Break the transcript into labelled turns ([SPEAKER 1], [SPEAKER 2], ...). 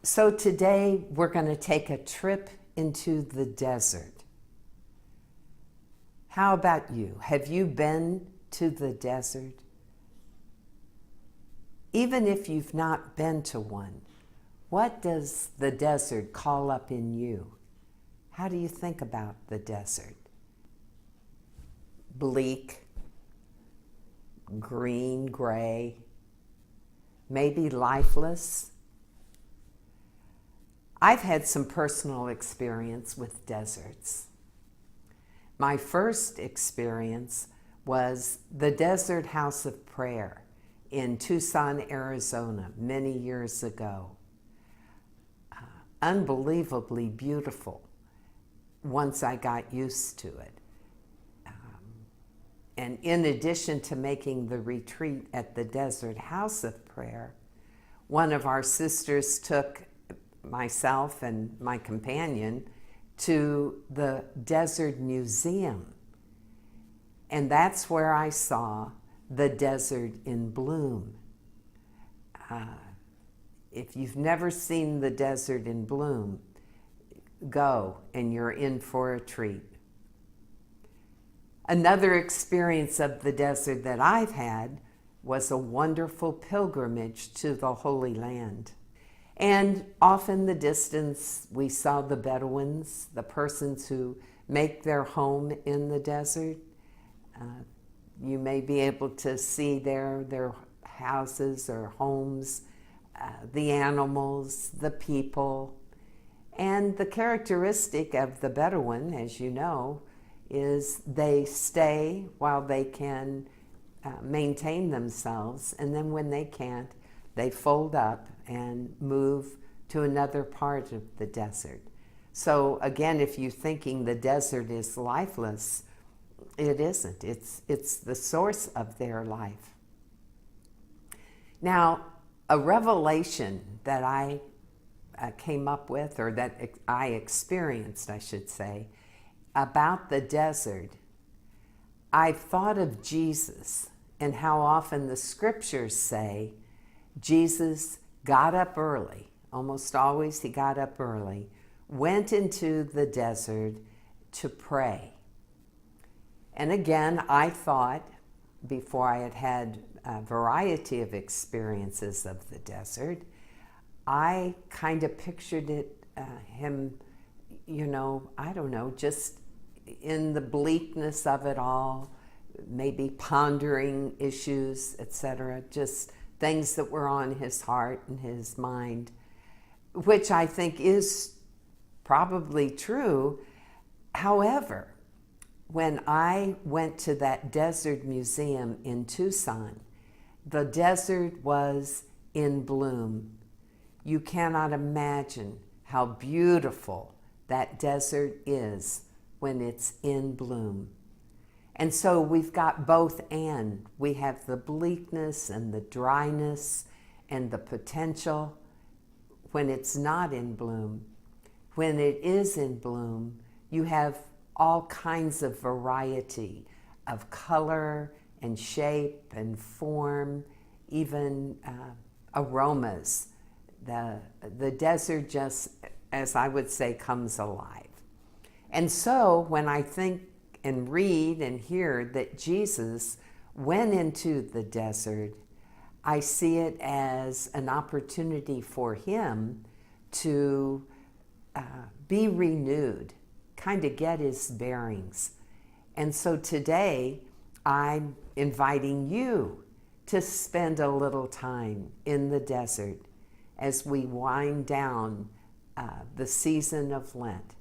[SPEAKER 1] So today we're going to take a trip into the desert. How about you? Have you been to the desert? Even if you've not been to one, what does the desert call up in you? How do you think about the desert? Bleak, green, gray, maybe lifeless? I've had some personal experience with deserts. My first experience was the Desert House of Prayer in Tucson, Arizona, many years ago. Unbelievably beautiful once I got used to it. And in addition to making the retreat at the Desert House of Prayer, one of our sisters took myself and my companion to the Desert Museum. And that's where I saw the desert in bloom. If you've never seen the desert in bloom, go and you're in for a treat. Another experience of the desert that I've had was a wonderful pilgrimage to the Holy Land. And off in the distance, we saw the Bedouins, the persons who make their home in the desert. You may be able to see their houses or homes, the animals, the people. And the characteristic of the Bedouin, as you know, is they stay while they can maintain themselves, and then when they can't, they fold up and move to another part of the desert. So again, if you're thinking the desert is lifeless, it isn't. It's the source of their life. Now, a revelation that I came up with, or that I experienced, I should say, about the desert, I thought of Jesus and how often the scriptures say Jesus got up early, almost always he got up early, went into the desert to pray. And again, I thought, before I had had a variety of experiences of the desert, I kind of pictured him, I don't know, just in the bleakness of it all, maybe pondering issues, etc., just things that were on his heart and his mind, which I think is probably true. However, when I went to that desert museum in Tucson, the desert was in bloom. You cannot imagine how beautiful that desert is when it's in bloom. And so we've got both and. We have the bleakness and the dryness and the potential when it's not in bloom. When it is in bloom, you have all kinds of variety of color and shape and form, even aromas. The desert just, as I would say, comes alive. And so when I think and read and hear that Jesus went into the desert, I see it as an opportunity for him to be renewed, kind of get his bearings. And so today, I'm inviting you to spend a little time in the desert as we wind down the season of Lent.